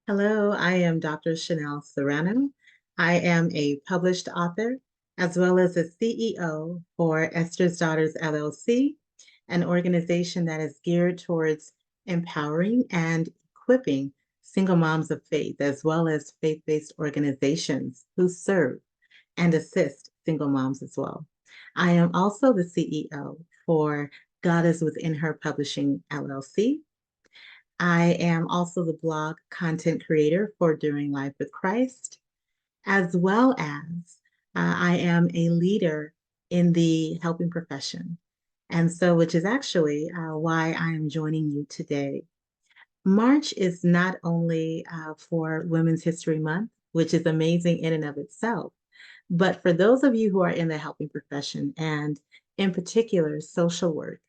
Hello, I am Dr. Chanel Serrano. I am a published author as well as a CEO for Esther's Daughters LLC, an organization that is geared towards empowering and equipping single moms of faith, as well as faith-based organizations who serve and assist single moms as well. I am also the CEO for God is Within Her Publishing LLC. I am also the blog content creator for Doing Life with Christ, as well as I am a leader in the helping profession. And so, which is actually why I am joining you today. March is not only for Women's History Month, which is amazing in and of itself, but for those of you who are in the helping profession and in particular social work,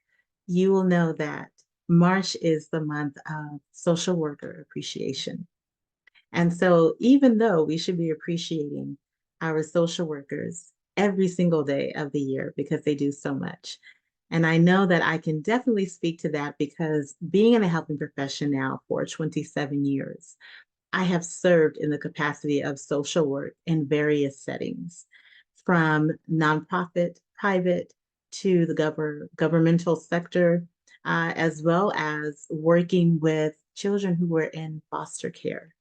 you will know that March is the month of social worker appreciation. And so, even though we should be appreciating our social workers every single day of the year because they do so much. And I know that I can definitely speak to that because being in the helping profession now for 27 years, I have served in the capacity of social work in various settings, from nonprofit, private, to the governmental sector, as well as working with children who were in foster care.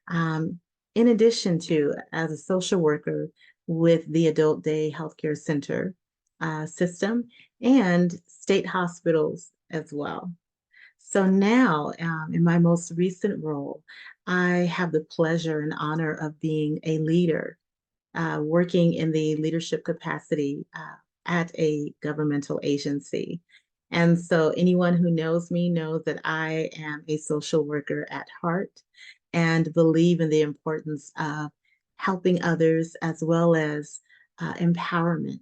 Um, in addition to, as a social worker with the Adult Day Healthcare Center system and state hospitals as well. So now, in my most recent role, I have the pleasure and honor of being a leader, working in the leadership capacity at a governmental agency. And so, anyone who knows me knows that I am a social worker at heart and believe in the importance of helping others as well as empowerment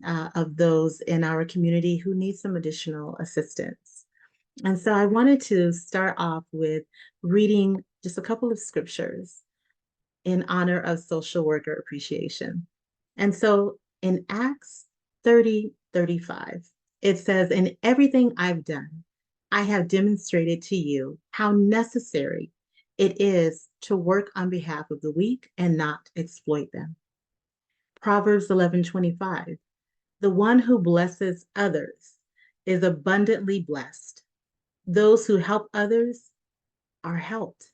of those in our community who need some additional assistance. And so I wanted to start off with reading just a couple of scriptures in honor of social worker appreciation. And so in Acts 30:35, it says, in everything I've done, I have demonstrated to you how necessary it is to work on behalf of the weak and not exploit them. Proverbs 11:25, the one who blesses others is abundantly blessed. Those who help others are helped.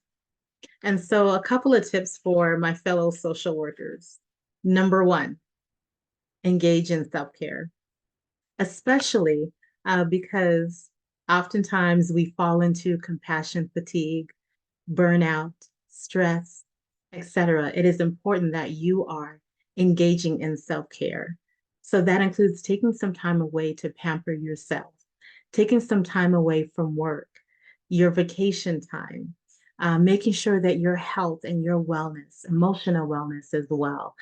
And so, a couple of tips for my fellow social workers. Number one, engage in self care, especially because oftentimes we fall into compassion fatigue, burnout, stress, etc. It is important that you are engaging in self care. So, that includes taking some time away to pamper yourself, taking some time away from work, your vacation time, making sure that your health and your wellness, emotional wellness as well,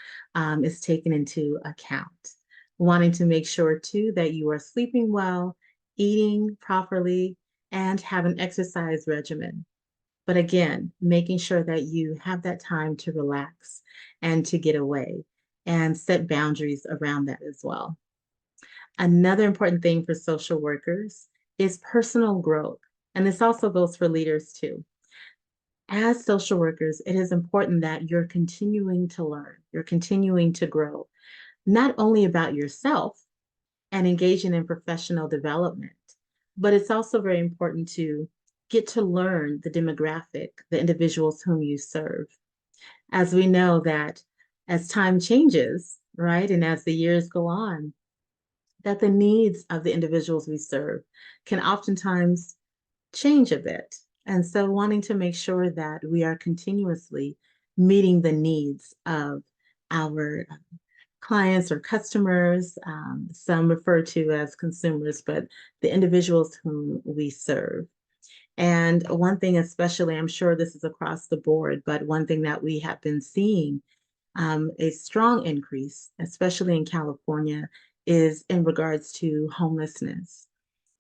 is taken into account. Wanting to make sure too that you are sleeping well, eating properly, and have an exercise regimen. But again, making sure that you have that time to relax and to get away and set boundaries around that as well. Another important thing for social workers is personal growth. And this also goes for leaders too. As social workers, it is important that you're continuing to learn, you're continuing to grow, not only about yourself and engaging in professional development, but it's also very important to get to learn the demographic, the individuals whom you serve. As we know that as time changes, right, and as the years go on, that the needs of the individuals we serve can oftentimes change a bit. And so, wanting to make sure that we are continuously meeting the needs of our clients or customers, some refer to as consumers, but the individuals whom we serve. And one thing, especially, I'm sure this is across the board, but one thing that we have been seeing a strong increase, especially in California, is in regards to homelessness.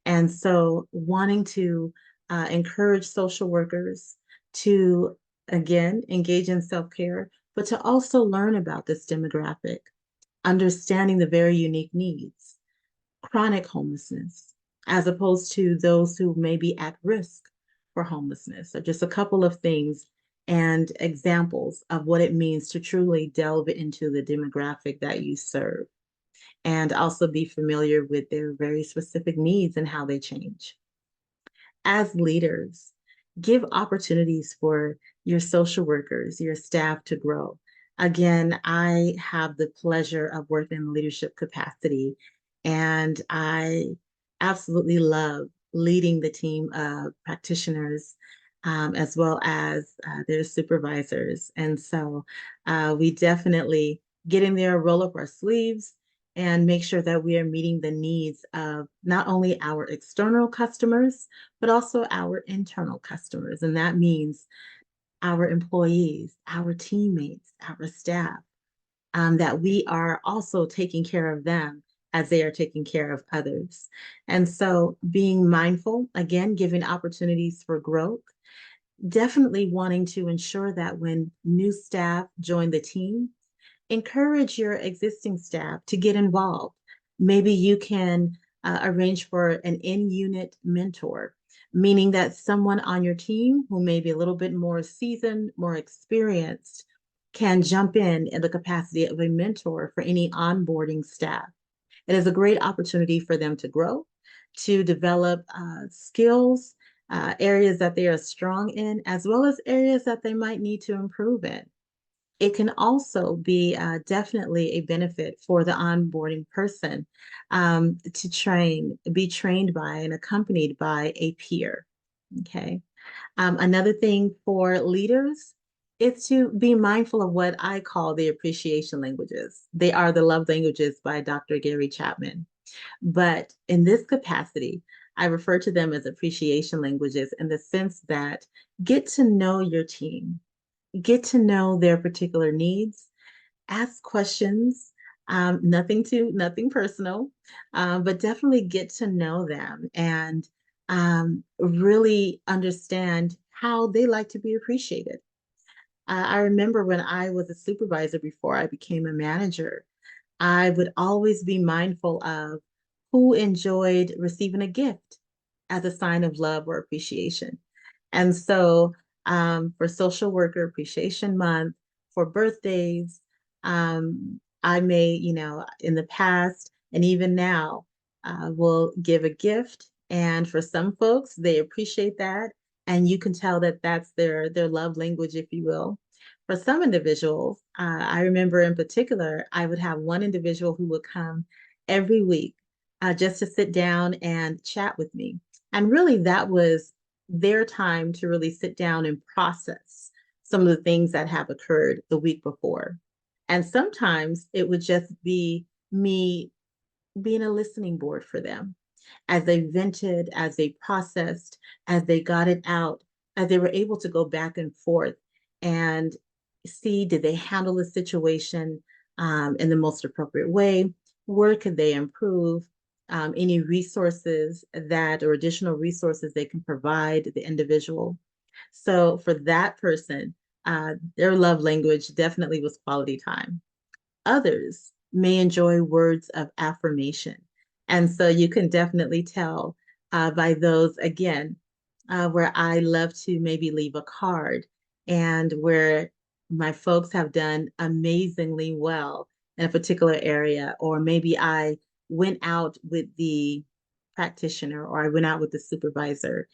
And so, wanting to encourage social workers to, again, engage in self care, but to also learn about this demographic, understanding the very unique needs, chronic homelessness, as opposed to those who may be at risk for homelessness. So, just a couple of things and examples of what it means to truly delve into the demographic that you serve, and also be familiar with their very specific needs and how they change. As leaders, give opportunities for your social workers, your staff to grow. Again, I have the pleasure of working in leadership capacity, and I absolutely love leading the team of practitioners, as well as their supervisors. And so we definitely get in there, roll up our sleeves, and make sure that we are meeting the needs of not only our external customers, but also our internal customers. And that means our employees, our teammates, our staff, that we are also taking care of them as they are taking care of others. And so being mindful, again, giving opportunities for growth, definitely wanting to ensure that when new staff join the team, encourage your existing staff to get involved. Maybe you can arrange for an in-unit mentor, meaning that someone on your team who may be a little bit more seasoned, more experienced, can jump in the capacity of a mentor for any onboarding staff. It is a great opportunity for them to grow, to develop skills, areas that they are strong in, as well as areas that they might need to improve in. It can also be definitely a benefit for the onboarding person be trained by and accompanied by a peer. Okay. Another thing for leaders is to be mindful of what I call the appreciation languages. They are the love languages by Dr. Gary Chapman. But in this capacity, I refer to them as appreciation languages in the sense that get to know your team, get to know their particular needs, ask questions, nothing personal, but definitely get to know them and really understand how they like to be appreciated. I remember when I was a supervisor before I became a manager, I would always be mindful of who enjoyed receiving a gift as a sign of love or appreciation. And so for Social Worker Appreciation Month, for birthdays, I may, in the past and even now, will give a gift. And for some folks, they appreciate that. And you can tell that that's their love language, if you will. For some individuals, I remember in particular, I would have one individual who would come every week just to sit down and chat with me. And really, that was their time to really sit down and process some of the things that have occurred the week before. And sometimes it would just be me being a listening board for them as they vented, as they processed, as they got it out, as they were able to go back and forth and see, did they handle the situation in the most appropriate way? Where could they improve? Any resources that or additional resources they can provide the individual. So for that person, their love language definitely was quality time. Others may enjoy words of affirmation. And so you can definitely tell by those, again, where I love to maybe leave a card and where my folks have done amazingly well in a particular area, or maybe I went out with the practitioner or I went out with the supervisor.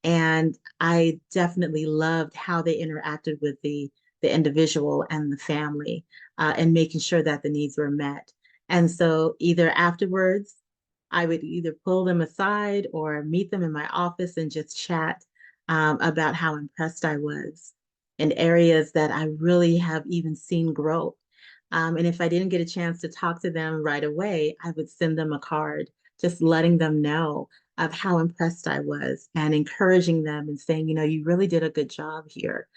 And I definitely loved how they interacted with the individual and the family and making sure that the needs were met. And so either afterwards, I would either pull them aside or meet them in my office and just chat about how impressed I was in areas that I really have even seen growth. And if I didn't get a chance to talk to them right away, I would send them a card, just letting them know of how impressed I was and encouraging them and saying, you really did a good job here.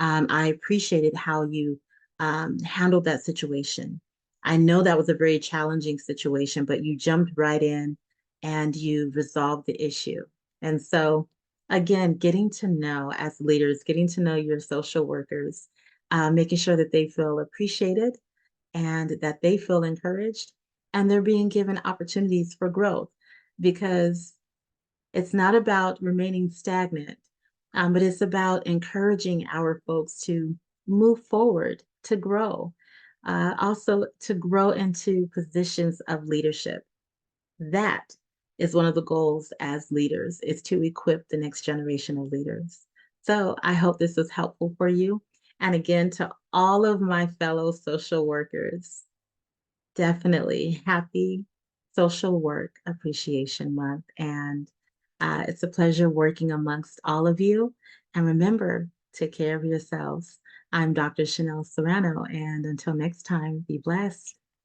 I appreciated how you handled that situation. I know that was a very challenging situation, but you jumped right in and you resolved the issue. And so, again, getting to know as leaders, getting to know your social workers, making sure that they feel appreciated and that they feel encouraged and they're being given opportunities for growth because it's not about remaining stagnant. but it's about encouraging our folks to move forward, to grow, also to grow into positions of leadership. That is one of the goals as leaders, is to equip the next generation of leaders. So I hope this was helpful for you. And again, to all of my fellow social workers, definitely happy Social Work Appreciation Month. And it's a pleasure working amongst all of you. And remember, take care of yourselves. I'm Dr. Chanel Serrano, and until next time, be blessed.